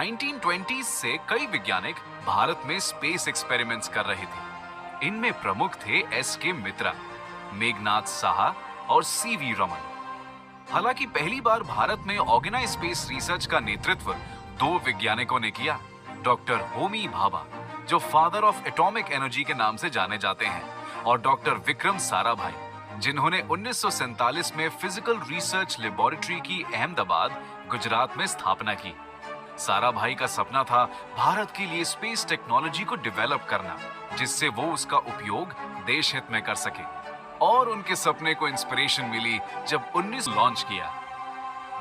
1920s से कई वैज्ञानिक भारत में स्पेस एक्सपेरिमेंट्स कर रहे थे। इनमें प्रमुख थे एस.के. मित्रा, मेघनाथ साहा और सी.वी. रमन। हालांकि पहली बार भारत में ऑर्गेनाइज स्पेस रिसर्च का नेतृत्व दो वैज्ञानिकों ने किया, डॉक्टर होमी भाभा, जो फादर ऑफ एटॉमिक एनर्जी के नाम से जाने जाते हैं, और डॉक्टर विक्रम साराभाई, जिन्होंने 1947 में फिजिकल रिसर्च लेबोरेटरी की अहमदाबाद, गुजरात में स्थापना की। साराभाई का सपना था भारत के लिए स्पेस टेक्नोलॉजी को डेवलप करना, जिससे वो उसका उपयोग देश हित में कर सके। और उनके सपने को इंस्पिरेशन मिली जब 19 लॉन्च किया।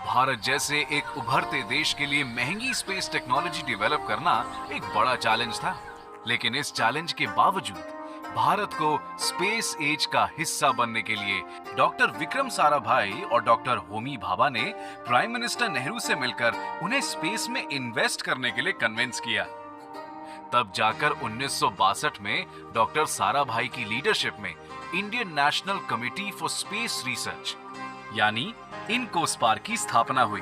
भारत जैसे एक उभरते देश के लिए महंगी स्पेस टेक्नोलॉजी डेवलप करना एक बड़ा चैलेंज था, लेकिन इस चैलेंज के बावजूद भारत को स्पेस एज का हिस्सा बनने के लिए डॉक्टर विक्रम साराभाई और डॉक्टर होमी भाभा ने प्राइम मिनिस्टर नेहरू से मिलकर उन्हें स्पेस में इन्वेस्ट करने के लिए कन्विंस किया। तब जाकर 1962 में डॉक्टर साराभाई की लीडरशिप में Indian national committee for space research यानी इनकोस्पार की स्थापना हुई।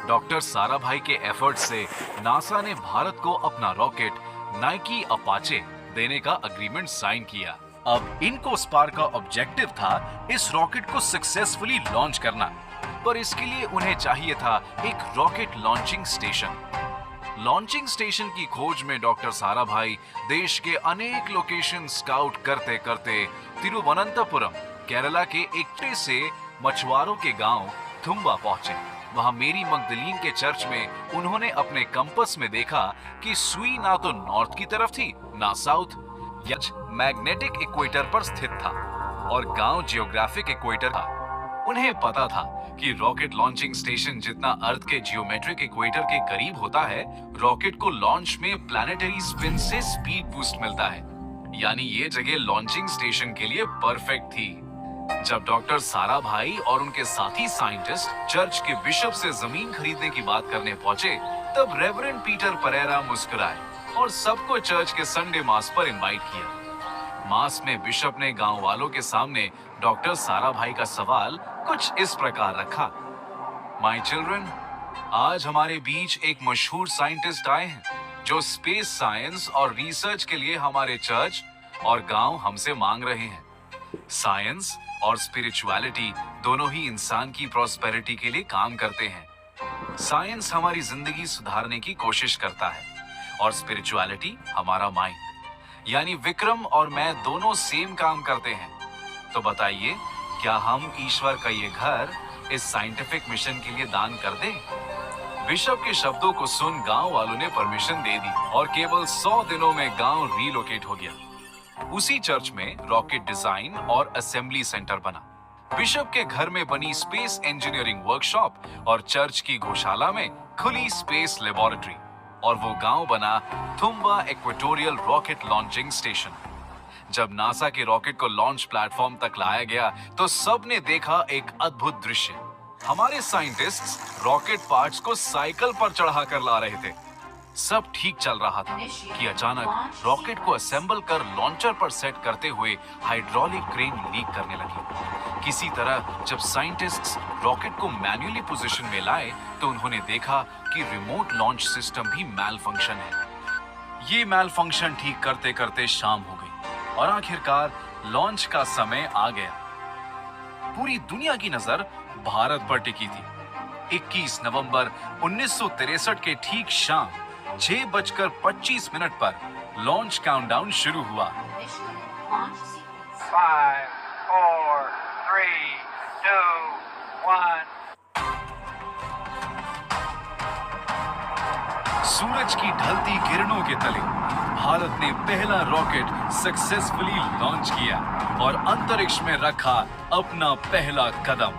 डॉक्टर साराभाई के एफर्ट से नासा ने भारत को अपना रॉकेट नाइकी अपाचे देने का अग्रीमेंट साइन किया। अब इनकोस्पार का ऑब्जेक्टिव था इस रॉकेट को सक्सेसफुली लॉन्च करना, पर इसके लिए उन्हें चाहिए था एक rocket launching station. Launching station की खोज में डॉक्टर साराभाई देश के अनेक लोकेशन स्काउट करते करते तिरुवनंतपुरम, केरला के एक से मछुआरों के गांव थुम्बा पहुंचे। वहां मेरी मगदलीन के चर्च में उन्होंने अपने कंपस में देखा कि सुई ना तो नॉर्थ की तरफ थी ना साउथ, यच मैग्नेटिक इक्वेटर पर स्थित था और गांव जियोग्राफिक इक्वेटर था। उन्हें पता था कि रॉकेट लॉन्चिंग स्टेशन जितना अर्थ के जियोमेट्रिक इक्वेटर के करीब होता है, रॉकेट को लॉन्च में प्लैनेटरी स्पिन से स्पीड बूस्ट मिलता है, यानी ये जगह लॉन्चिंग स्टेशन के लिए परफेक्ट थी। जब डॉक्टर साराभाई और उनके साथी साइंटिस्ट चर्च के बिशप से जमीन खरीदने की बात करने पहुंचे, तब रेवरेंड पीटर परेरा मुस्कुराए और सबको चर्च के संडे मास पर इनवाइट किया। मास में बिशप ने गांव वालों के सामने डॉक्टर साराभाई का सवाल कुछ इस प्रकार रखा: माय चिल्ड्रन, आज हमारे बीच एक मशहूर साइंटिस्ट आए हैं जो स्पेस साइंस और रिसर्च के लिए हमारे चर्च और गांव हमसे मांग रहे हैं। साइंस और स्पिरिचुअलिटी दोनों ही इंसान की प्रॉस्पेरिटी के लिए काम करते हैं। साइंस हमारी जिंदगी सुधारने की कोशिश करता है और स्पिरिचुअलिटी हमारा माइंड, यानी विक्रम और मैं दोनों सेम काम करते हैं। तो बताइए, क्या हम ईश्वर का ये घर इस साइंटिफिक मिशन के लिए दान कर दें? बिशप के शब्दों को सुन गांव वालों ने परमिशन दे दी और केवल 100 दिनों में गांव रीलोकेट हो गया। उसी चर्च में रॉकेट डिजाइन और असेंबली सेंटर बना। बिशप के घर में बनी स्पेस इंजीनियरिंग वर्कशॉप और चर्च की गौशाला में खुली स्पेस लेबोरेटरी, और वो गांव बना Thumba equatorial rocket launching station. जब नासा के रॉकेट को लॉन्च प्लेटफॉर्म तक लाया गया तो सबने देखा एक अद्भुत दृश्य। हमारे साइंटिस्ट्स रॉकेट पार्ट्स को साइकिल पर चढ़ा कर ला रहे थे। सब ठीक चल रहा था कि अचानक रॉकेट को असेंबल कर लॉन्चर पर सेट करते हुए हाइड्रोलिक क्रेन लीक करने लगी। किसी तरह जब साइंटिस्ट्स रॉकेट को मैन्युअली पोजीशन में लाए तो उन्होंने देखा कि रिमोट लॉन्च सिस्टम भी मैल फंक्शन है। ये मैल फंक्शन ठीक करते करते शाम हो गई और आखिरकार लॉन्च का समय आ गया। पूरी दुनिया की नजर भारत पर टिकी थी। 21 नवंबर 1963 के ठीक शाम 6:25 पर लॉन्च काउंटडाउन शुरू हुआ। 5, 4, 3, 2, 1। सूरज की ढलती किरणों के तले भारत ने पहला रॉकेट सक्सेसफुली लॉन्च किया और अंतरिक्ष में रखा अपना पहला कदम।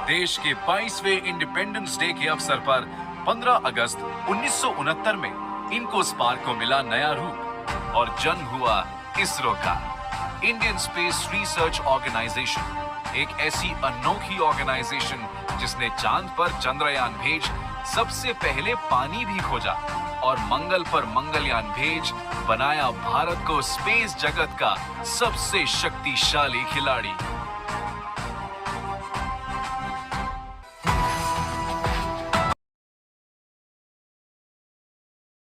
देश के 22वें इंडिपेंडेंस डे के अवसर पर 15 अगस्त 1969 में इनकोस्पार को मिला नया रूप और जन्म हुआ इसरो का, इंडियन स्पेस रिसर्च ऑर्गेनाइजेशन। एक ऐसी अनोखी ऑर्गेनाइजेशन जिसने चांद पर चंद्रयान भेज सबसे पहले पानी भी खोजा और मंगल पर मंगलयान भेज बनाया भारत को स्पेस जगत का सबसे शक्तिशाली खिलाड़ी।